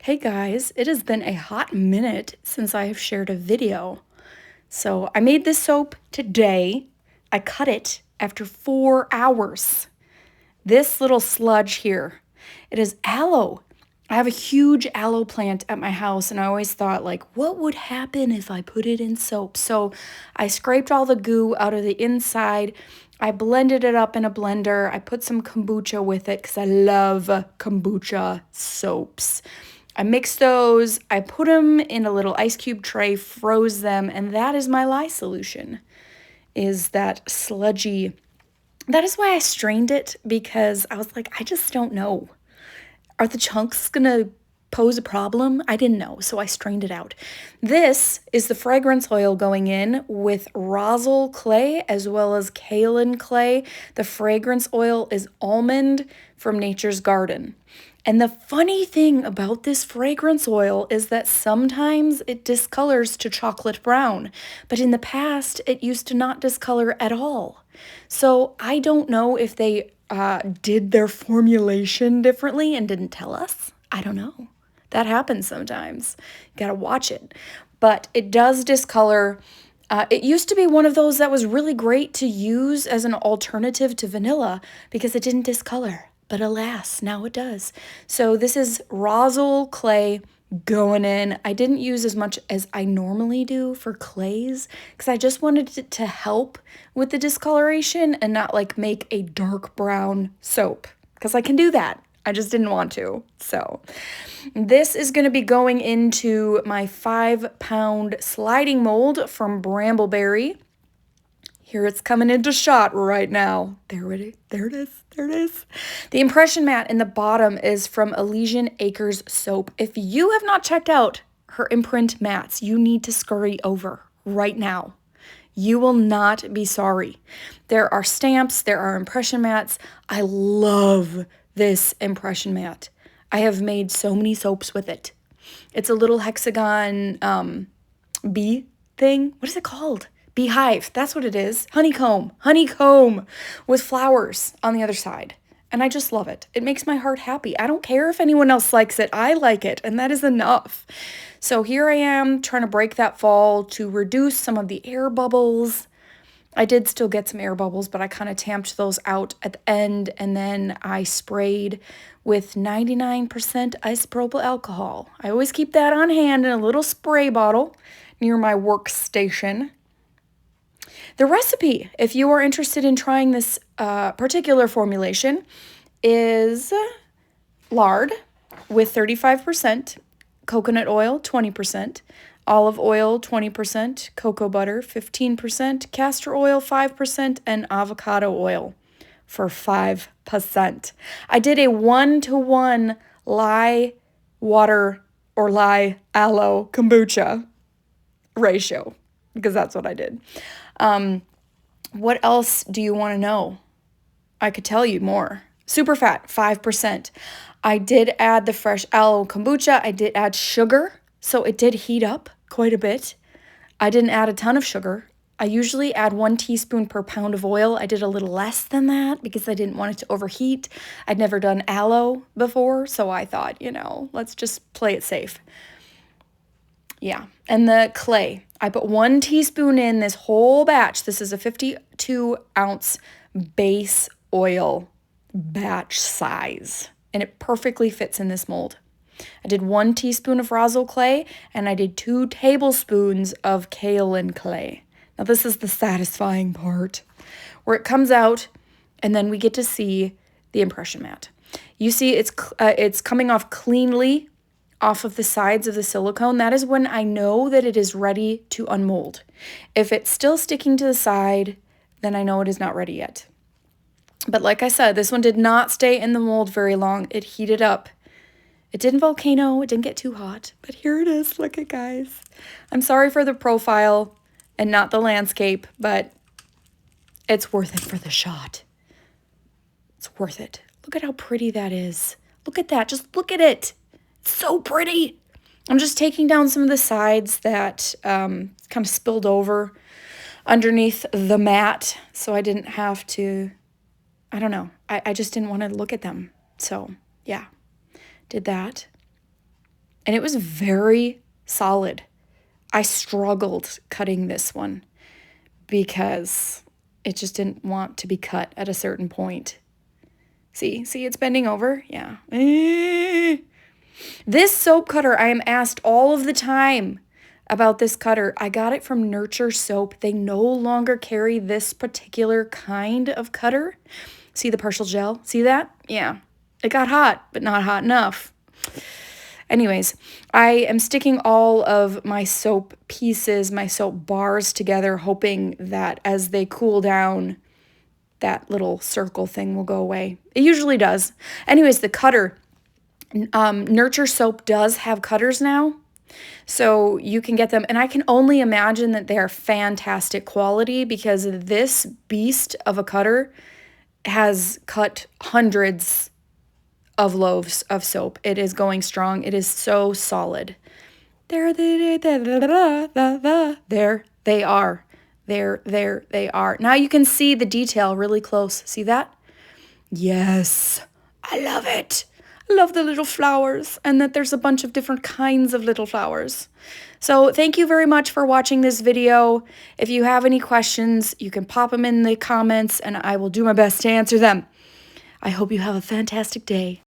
Hey guys, it has been a hot minute since I have shared a video. So I made this soap today. I cut it after 4 hours. This little sludge here, it is aloe. I have a huge aloe plant at my house, and I always thought, like, what would happen if I put it in soap? So I scraped all the goo out of the inside. I blended it up in a blender. I put some kombucha with it because I love kombucha soaps. I mixed those. I put them in a little ice cube tray, froze them, and that is my lye solution, is that sludgy. That is why I strained it, because I was like, I just don't know. Are the chunks gonna pose a problem? I didn't know, so I strained it out. This is the fragrance oil going in with rosin clay as well as kaolin clay. The fragrance oil is almond from Nature's Garden. And the funny thing about this fragrance oil is that sometimes it discolors to chocolate brown, but in the past it used to not discolor at all. So I don't know if they did their formulation differently and didn't tell us. I don't know. That happens sometimes. You gotta watch it. But it does discolor. It used to be one of those that was really great to use as an alternative to vanilla because it didn't discolor. But alas, now it does. So this is rosin clay going in. I didn't use as much as I normally do for clays because I just wanted it to help with the discoloration and not like make a dark brown soap, because I can do that. I just didn't want to. So this is going to be going into my 5-pound sliding mold from Brambleberry. Here it's coming into shot right now. There it is. The impression mat in the bottom is from Elysian Acres Soap. If you have not checked out her imprint mats, you need to scurry over right now. You will not be sorry. There are stamps, there are impression mats. I love this impression mat. I have made so many soaps with it. It's a little hexagon bee thing. What is it called? Beehive. That's what it is. Honeycomb with flowers on the other side. And I just love it. It makes my heart happy. I don't care if anyone else likes it. I like it, and that is enough. So here I am trying to break that fall to reduce some of the air bubbles. I did still get some air bubbles, but I kind of tamped those out at the end, and then I sprayed with 99% isopropyl alcohol. I always keep that on hand in a little spray bottle near my workstation. The recipe, if you are interested in trying this particular formulation, is lard with 35%, coconut oil 20%, olive oil 20%, cocoa butter 15%, castor oil 5%, and avocado oil for 5%. I did a 1-to-1 lye water or lye aloe kombucha ratio, because that's what I did. What else do you want to know? I could tell you more. Super fat, 5%. I did add the fresh aloe kombucha. I did add sugar, so it did heat up quite a bit. I didn't add a ton of sugar. I usually add 1 teaspoon per pound of oil. I did a little less than that because I didn't want it to overheat. I'd never done aloe before, so I thought, let's just play it safe. Yeah, and the clay. I put 1 teaspoon in this whole batch. This is a 52-ounce base oil batch size, and it perfectly fits in this mold. I did 1 teaspoon of rosin clay, and I did 2 tablespoons of kaolin clay. Now this is the satisfying part, where it comes out, and then we get to see the impression mat. You see it's coming off cleanly off of the sides of the silicone. That is when I know that it is ready to unmold. If it's still sticking to the side, then I know it is not ready yet. But like I said, this one did not stay in the mold very long. It heated up. It didn't volcano. It didn't get too hot. But here it is. Look at, guys. I'm sorry for the profile and not the landscape, but it's worth it for the shot. It's worth it. Look at how pretty that is. Look at that. Just look at it. So pretty. I'm just taking down some of the sides that kind of spilled over underneath the mat, so I didn't have to, I don't know. I just didn't want to look at them. So yeah, did that. and it was very solid. I struggled cutting this one because it just didn't want to be cut at a certain point. See, it's bending over. Yeah. This soap cutter, I am asked all of the time about this cutter. I got it from Nurture Soap. They no longer carry this particular kind of cutter. See the partial gel? See that? Yeah. It got hot, but not hot enough. Anyways, I am sticking all of my soap pieces, my soap bars together, hoping that as they cool down, that little circle thing will go away. It usually does. Anyways, the cutter, Nurture Soap does have cutters now, so you can get them. And I can only imagine that they're fantastic quality because this beast of a cutter has cut hundreds of loaves of soap. It is going strong. It is so solid. There they are. There they are. Now you can see the detail really close. See that? Yes. I love it. I love the little flowers and that there's a bunch of different kinds of little flowers. So thank you very much for watching this video. If you have any questions, you can pop them in the comments and I will do my best to answer them. I hope you have a fantastic day.